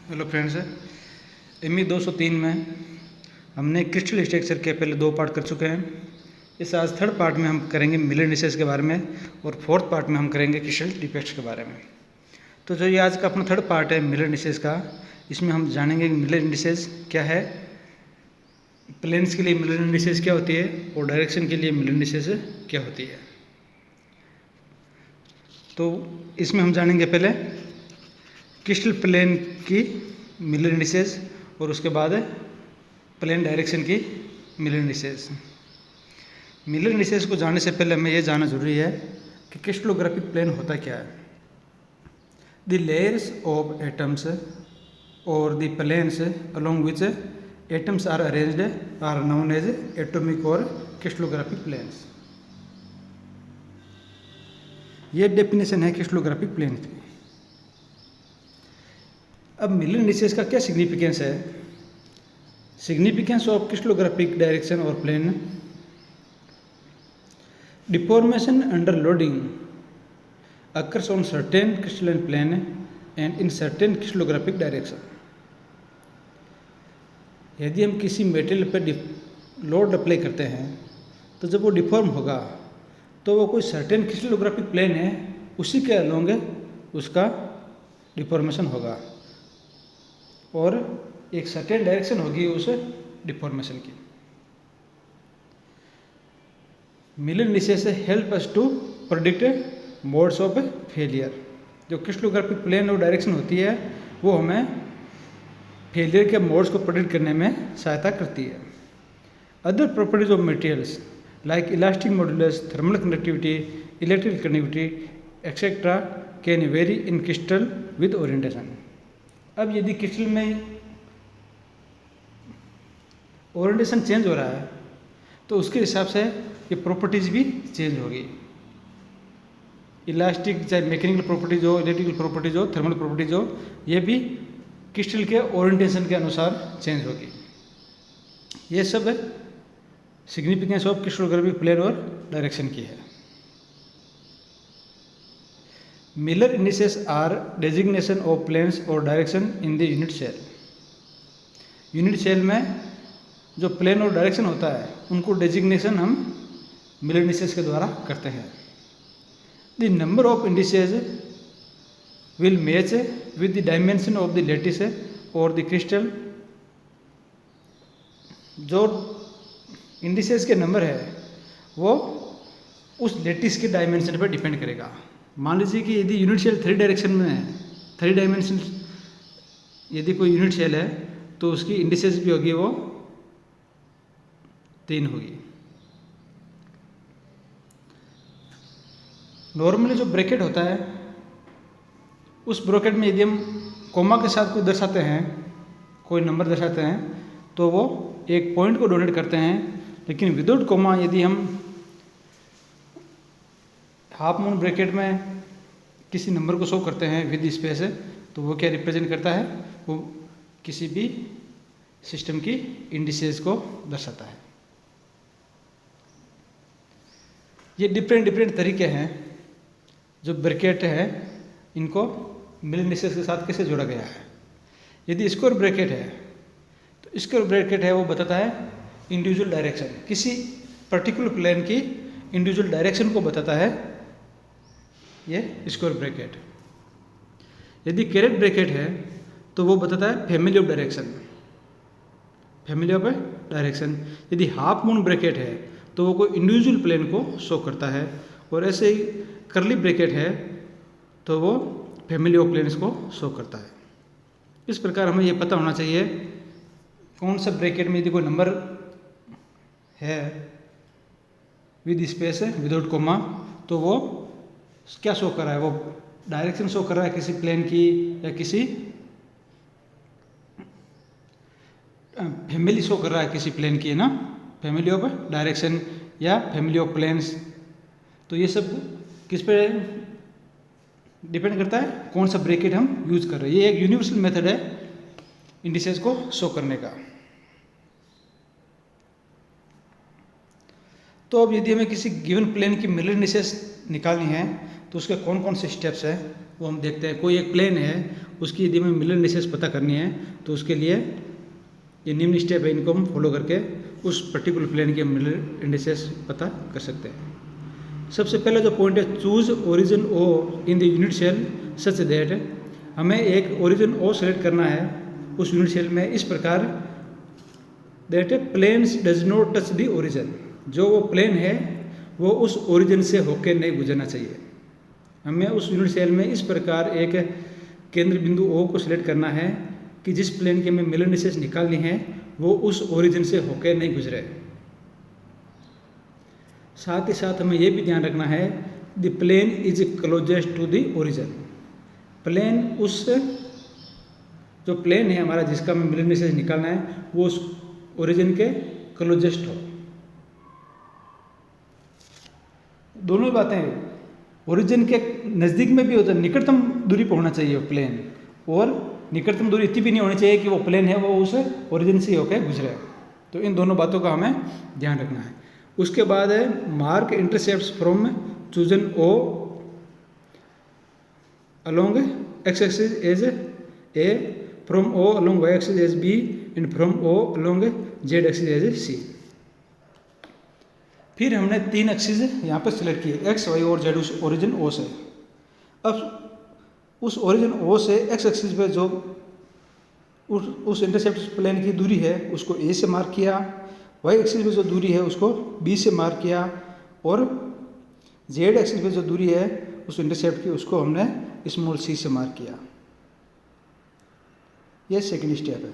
Hello friends, ME 203 में हमने crystal structure के पहले 2 पार्ट कर चुके हैं। इस आज थर्ड पार्ट में हम करेंगे मिलर इंडिसेस के बारे में और फोर्थ पार्ट में हम करेंगे क्रिस्टल डिफेक्ट्स के बारे में। तो जो ये आज का अपना थर्ड पार्ट है मिलर इंडिसेस का, इसमें हम जानेंगे कि मिलर इंडिसेस क्या है, प्लेन्स के लिए मिलर इंडिसेस क्या होती है और डायरेक्शन के लिए मिलर इंडिसेस क्या होती है। तो इसमें हम जानेंगे पहले क्रिस्टल प्लेन की मिलर इंडिसेस और उसके बाद प्लेन डायरेक्शन की मिलर इंडिसेस। मिलर इंडिसेस को जानने से पहले हमें यह जानना जरूरी है कि क्रिस्टलोग्राफिक प्लेन होता क्या है। द लेयर्स ऑफ एटम्स और the planes along which atoms are arranged are known as atomic और क्रिस्टलोग्राफिक प्लेन्स। ये डेफिनेशन है क्रिस्टलोग्राफिक प्लेन की। अब मिलर इंडिसेस का क्या सिग्निफिकेंस है? सिग्निफिकेंस ऑफ क्रिस्टलोग्राफिक डायरेक्शन और plane. Deformation under loading occurs on certain crystalline plane and in certain crystallographic direction। यदि हम किसी मेटेरियल पर लोड अप्लाई करते हैं तो जब वो डिफॉर्म होगा तो वो कोई सर्टेन क्रिस्टलोग्राफिक प्लेन है, उसी के अलोंग उसका डिफॉर्मेशन होगा और एक सर्टेन डायरेक्शन होगी उस डिफॉर्मेशन की। Miller indices help us to predict modes of failure. जो क्रिस्टलोग्राफिक प्लेन और डायरेक्शन होती है वो हमें फेलियर के मोड्स को प्रेडिक्ट करने में सहायता करती है। Other properties of materials like elastic modulus, thermal conductivity, electrical conductivity etcetera can very in crystal with orientation. अब यदि क्रिस्टल में ओरिएंटेशन चेंज हो रहा है तो उसके हिसाब से ये प्रॉपर्टीज भी चेंज होगी। इलास्टिक चाहे मैकेनिकल प्रॉपर्टीज हो, इलेक्ट्रिकल प्रॉपर्टीज हो, थर्मल प्रॉपर्टीज हो, ये भी क्रिस्टल के ओरिएंटेशन के अनुसार चेंज होगी। ये सब सिग्निफिकेंस ऑफ क्रिस्टलोग्राफिक प्लेन और डायरेक्शन की है। Miller indices are designation of planes और direction in the unit cell. Unit cell में जो प्लेन और डायरेक्शन होता है उनको डेजिग्नेशन हम मिलर इंडिसेस के द्वारा करते हैं। The number of indices will match with the dimension of the lattice और द क्रिस्टल। जो इंडिसेस के नंबर है वो उस लैटिस के डायमेंशन पर डिपेंड करेगा। मान लीजिए कि यदि यूनिट सेल 3 डायरेक्शन में है, 3 डायमेंशन यदि कोई यूनिट सेल है तो उसकी इंडिसेस भी होगी वो 3 होगी। नॉर्मली जो ब्रैकेट होता है उस ब्रैकेट में यदि हम कोमा के साथ कोई दर्शाते हैं, कोई नंबर दर्शाते हैं तो वो एक पॉइंट को डोनेट करते हैं। लेकिन विदाउट कोमा यदि हम हाफ मून ब्रैकेट में किसी नंबर को शो करते हैं विद स्पेस तो वो क्या रिप्रेजेंट करता है? वो किसी भी सिस्टम की इंडिसेस को दर्शाता है। ये डिफरेंट तरीके हैं जो ब्रैकेट है इनको मिलर इंडिसेस के साथ कैसे जोड़ा गया है। यदि स्क्वायर ब्रैकेट है तो स्क्वायर ब्रैकेट है वो बताता है इंडिविजुअल डायरेक्शन, किसी पर्टिकुलर प्लेन की इंडिविजुअल डायरेक्शन को बताता है ये स्क्वायर ब्रैकेट। यदि कैरेट ब्रैकेट है तो वो बताता है family of direction, family of direction. यदि हाफ मून ब्रैकेट है तो वो कोई इंडिविजुअल प्लेन को शो करता है, और ऐसे ही कर्ली ब्रैकेट है तो वो फैमिली ऑफ प्लेन्स को शो करता है। इस प्रकार हमें ये पता होना चाहिए कौन सा ब्रैकेट में यदि कोई नंबर है विद स्पेस विदाउट कोमा तो वो क्या शो कर रहा है, वो डायरेक्शन शो कर रहा है किसी प्लेन की या किसी फैमिली शो कर रहा है किसी प्लेन की, है ना, फैमिली ऑफ डायरेक्शन या फैमिली ऑफ प्लेन्स। तो ये सब किस पे डिपेंड करता है, कौन सा ब्रैकेट हम यूज कर रहे हैं। ये एक यूनिवर्सल मेथड है इंडिसेस को शो करने का। तो अब यदि हमें किसी गिवन प्लेन की मिलर इंडिसेस निकालनी है तो उसके कौन कौन से स्टेप्स हैं वो हम देखते हैं। कोई एक प्लेन है, उसकी यदि हमें मिलर इंडिसेस पता करनी है तो उसके लिए ये निम्न स्टेप है, इनको हम फॉलो करके उस पर्टिकुलर प्लेन के मिलर इंडिसेस पता कर सकते हैं। सबसे पहला जो पॉइंट है, choose origin O in the unit cell such that, हमें एक ओरिजिन ओ सेलेक्ट करना है उस यूनिट सेल में इस प्रकार that planes does not touch the origin, जो वो प्लेन है वो उस ओरिजिन से होकर नहीं गुजरना चाहिए। हमें उस यूनिट सेल में इस प्रकार एक केंद्र बिंदु ओ को सिलेक्ट करना है कि जिस प्लेन की हमें मिलर इंडिसेस निकालनी है वो उस ओरिजिन से होकर नहीं गुजरे। साथ ही साथ हमें यह भी ध्यान रखना है the plane is closest to the origin, plane उस जो प्लेन है हमारा जिसका हमें मिलर इंडिसेस निकालना है वो उस ओरिजिन के क्लोजेस्ट हो। दोनों बातें ओरिजिन के नज़दीक में भी होता है, निकटतम दूरी पर होना चाहिए प्लेन, और निकटतम दूरी इतनी भी नहीं होनी चाहिए कि वो प्लेन है वो उस ओरिजिन से होकर गुजरे। तो इन दोनों बातों का हमें ध्यान रखना है। उसके बाद है mark intercepts from chosen O along X axis as A, from O along Y axis as B, and from O along Z axis as C. फिर हमने 3 एक्सिस यहाँ पर सिलेक्ट किए, एक्स वाई और जेड, उस ओरिजिन ओ से। अब उस ओरिजिन ओ से एक्स एक्सिस पे जो उस इंटरसेप्ट प्लेन की दूरी है उसको ए से मार्क किया, वाई एक्सिस पे जो दूरी है उसको बी से मार्क किया, और जेड एक्सिस पे जो दूरी है उस इंटरसेप्ट की उसको हमने स्मॉल सी से मार्क किया। यह सेकंड स्टेप है।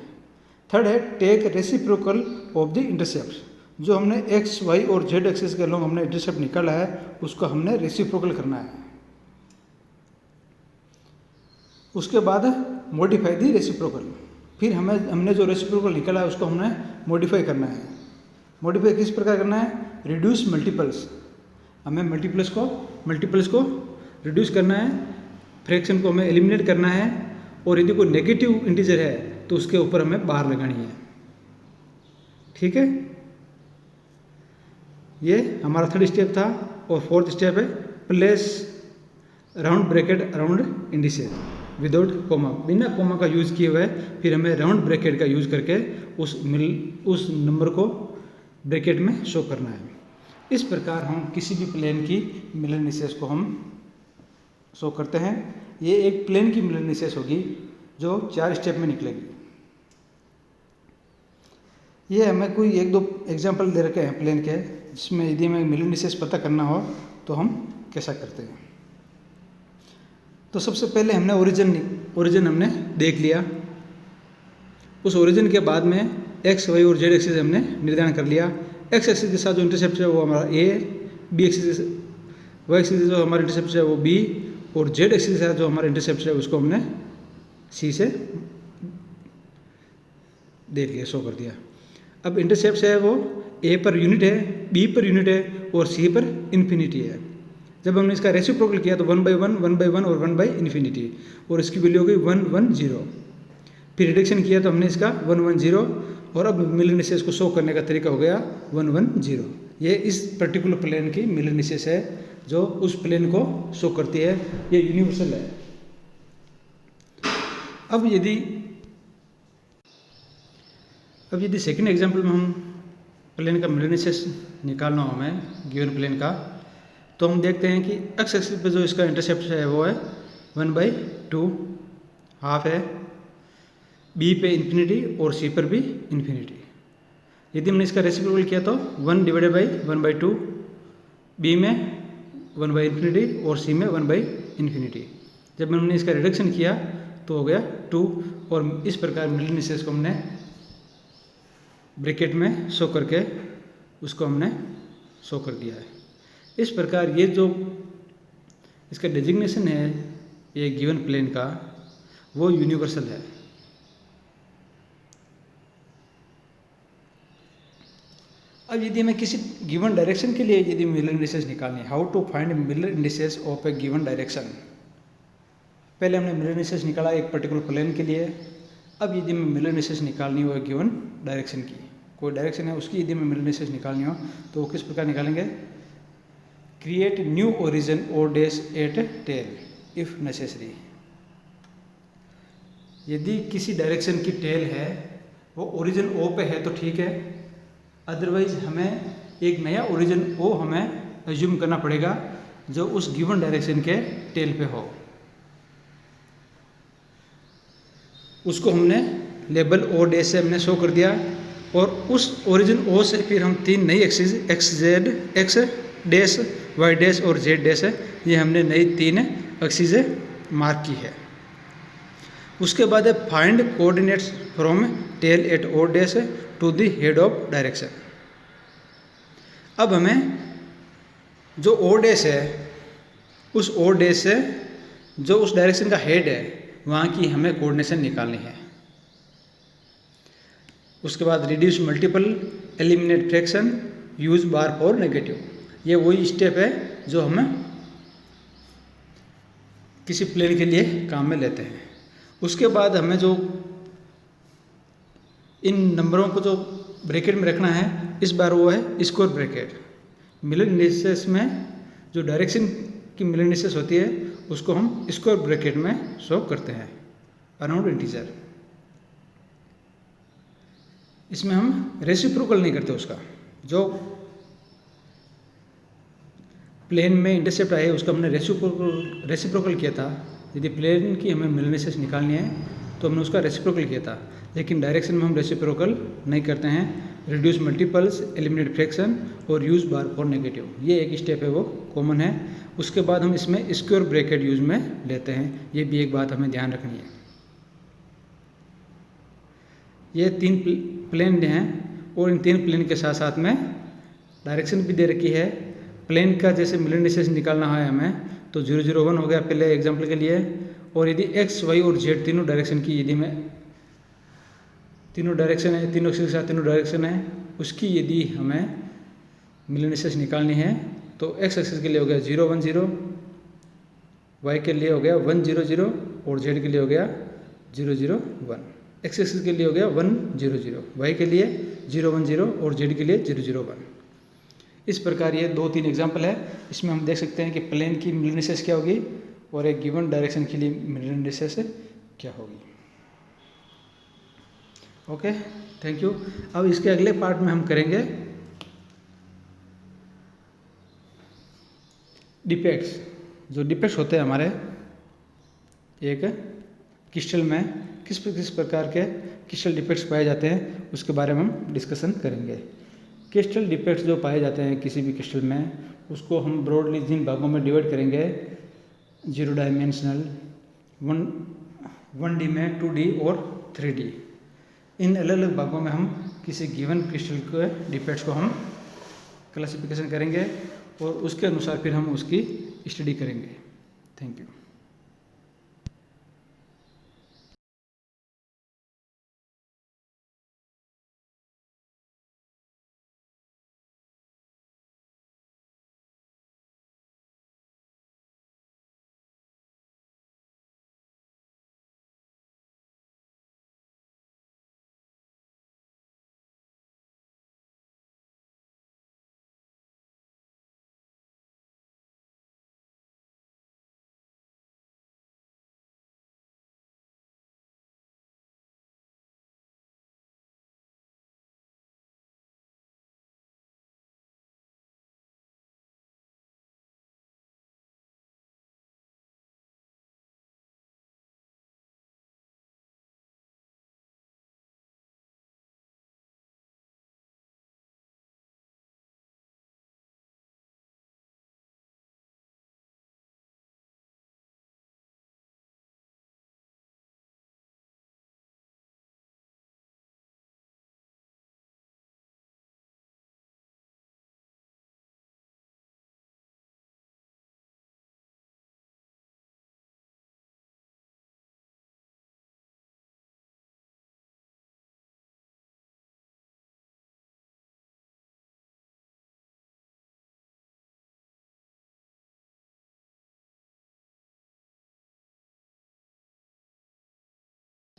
थर्ड है take reciprocal of the intercept, जो हमने एक्स वाई और जेड एक्सिस के अलोंग हमने इंटरसेप्ट निकाला है उसको हमने रेसिप्रोकल करना है। उसके बाद मॉडिफाई दी रेसिप्रोकल, फिर हमने जो रेसिप्रोकल निकाला है उसको हमने मॉडिफाई करना है। मॉडिफाई किस प्रकार करना है, रिड्यूस मल्टीपल्स, हमें मल्टीपल्स को रिड्यूस करना है, फ्रैक्शन को हमें एलिमिनेट करना है, और यदि कोई नेगेटिव इंटीजर है तो उसके ऊपर हमें बार लगानी है। ठीक है, ये हमारा थर्ड स्टेप था। और फोर्थ स्टेप है place round bracket around indices without comma, बिना कोमा का यूज़ किए हुए फिर हमें राउंड ब्रैकेट का यूज़ करके उस नंबर को ब्रैकेट में शो करना है। इस प्रकार हम किसी भी प्लेन की मिलर इंडिसेस को हम शो करते हैं। ये एक प्लेन की मिलर इंडिसेस होगी जो 4 स्टेप में निकलेगी। ये हमें कोई 1-2 एग्जाम्पल दे रखे हैं प्लेन के, जिसमें यदि हमें मिलर इंडिसेस पता करना हो तो हम कैसा करते हैं। तो सबसे पहले हमने ओरिजिन हमने देख लिया। उस ओरिजिन के बाद में एक्स वाई और जेड एक्सिस हमने निर्धारण कर लिया। एक्स एक्सिस के साथ जो इंटरसेप्ट है वो हमारा ए, बी एक्सिस वाई एक्सिस जो हमारा इंटरसेप्ट है वो बी, और जेड एक्सिस के साथ जो हमारा इंटरसेप्ट है उसको हमने सी से देख लिया, शो कर दिया। अब इंटरसेप्ट है वो ए पर यूनिट है, बी पर यूनिट है और सी पर इन्फिनिटी है। जब हमने इसका रेसिप्रोकल किया तो 1/1, 1/1 और 1/∞, और इसकी वैल्यू हो गई 1, 1, 0। फिर रिडक्शन किया तो हमने इसका 1, 1, 0, और अब मिलर इंडिसेस को शो करने का तरीका हो गया 1, 1, 0। ये इस पर्टिकुलर प्लेन की मिलर इंडिसेस है जो उस प्लेन को शो करती है, ये यूनिवर्सल है। अब यदि सेकंड एग्जांपल में हम प्लेन का मिलर इंडिसेस निकालना हो हमें गिवन प्लेन का, तो हम देखते हैं कि एक्स एक्सिस पे जो इसका इंटरसेप्ट है वो है 1/2 हाफ है, बी पे इन्फिनिटी और सी पर भी इन्फिनिटी। यदि हमने इसका रेसिप्रोकल किया तो 1/1/2, बी में 1/∞ और सी में 1/∞। जब हमने इसका रिडक्शन किया तो हो गया 2, और इस प्रकार मिलर इंडिसेस को हमने ब्रैकेट में शो करके उसको हमने शो कर दिया है। इस प्रकार ये जो इसका डेजिग्नेशन है ये गिवन प्लेन का वो यूनिवर्सल है। अब यदि हमें किसी गिवन डायरेक्शन के लिए यदि मिलर इंडिसेस निकालनी है, how to find Miller indices of a given direction. पहले हमने मिलर इंडिसेस निकाला एक पर्टिकुलर प्लेन के लिए। अब यदि हमें मिलर इंडिसेस निकालनी हो गिवन डायरेक्शन की, कोई डायरेक्शन है उसकी यदि हमें मिलर इंडिसेस निकालनी हो तो वो किस प्रकार निकालेंगे, create new origin O dash at tail if necessary। यदि किसी डायरेक्शन की टेल है वो ओरिजिन ओ पे है तो ठीक है, अदरवाइज हमें एक नया ओरिजिन ओ हमें एज्यूम करना पड़ेगा जो उस गिवन डायरेक्शन के टेल पे हो। उसको हमने लेबल ओ डे से हमने शो कर दिया और उस ओरिजिन ओ से फिर हम 3 नई axis X Z X dash Y dash और जेड डैश है, ये हमने नई 3 एक्सिस मार्क की है। उसके बाद है find coordinates from tail at O dash to the head of direction. अब हमें जो ओ डैश है उस ओ डैश से जो उस डायरेक्शन का हेड है वहाँ की हमें कोऑर्डिनेशन निकालनी है। उसके बाद reduce multiple, eliminate fraction, use bar for negative, ये वही स्टेप है जो हम किसी प्लेन के लिए काम में लेते हैं। उसके बाद हमें जो इन नंबरों को जो ब्रैकेट में रखना है इस बार वो है स्क्वायर ब्रैकेट। मिलन इंडिसेस में जो डायरेक्शन की मिलन इंडिसेस होती है उसको हम स्क्वायर ब्रैकेट में शो करते हैं अराउंड इंटीजर। इसमें हम रेसिप्रोकल नहीं करते उसका, जो प्लेन में इंटरसेप्ट आए उसका हमने रेसिप्रोकल किया था। यदि प्लेन की हमें मिलन इंडिसेस निकालनी है तो हमने उसका रेसिप्रोकल किया था, लेकिन डायरेक्शन में हम रेसिप्रोकल नहीं करते हैं। रिड्यूस मल्टीपल्स, एलिमिनेट फ्रैक्शन और यूज बार फॉर नेगेटिव, ये एक स्टेप है वो कॉमन है। उसके बाद हम इसमें स्क्वायर ब्रैकेट यूज में लेते हैं, ये भी एक बात हमें ध्यान रखनी है। ये 3 प्लेन हैं और इन 3 प्लेन के साथ साथ में डायरेक्शन भी दे रखी है। प्लेन का जैसे मिलन इंडिसेस निकालना है हमें तो 0 0 1 हो गया पहले एग्जाम्पल के लिए। और यदि एक्स वाई और जेड तीनों डायरेक्शन की यदि मैं तीनों डायरेक्शन है, तीनों के साथ तीनों डायरेक्शन है, उसकी यदि हमें मिलन इंडिसेस निकालनी है तो एक्स एक्सिस के लिए हो गया 0 1 0, वाई के लिए हो गया 1 0 0 और जेड के लिए हो गया 0 0 1। एक्स एक्सिस के लिए हो गया 1 0 0, वाई के लिए 0 1 0 और जेड के लिए 0 0 1। इस प्रकार ये 2-3 एग्जाम्पल है। इसमें हम देख सकते हैं कि प्लेन की मिलन इंडिसेस क्या होगी और एक गिवन डायरेक्शन के लिए मिलन इंडिसेस क्या होगी। Okay, thank you. अब इसके अगले पार्ट में हम करेंगे डिफेक्ट्स। जो डिफेक्ट्स होते हैं हमारे एक क्रिस्टल में किस प्रकार के क्रिस्टल डिफेक्ट्स पाए जाते हैं उसके बारे में हम डिस्कशन करेंगे। क्रिस्टल डिफेक्ट्स जो पाए जाते हैं किसी भी क्रिस्टल में उसको हम ब्रॉडली 3 भागों में डिवाइड करेंगे। 0 डायमेंशनल, 1D में, 2D और 3D। इन अलग अलग भागों में हम किसी गिवन क्रिस्टल के डिफेक्ट्स को हम क्लासिफिकेशन करेंगे और उसके अनुसार फिर हम उसकी स्टडी करेंगे। Thank you.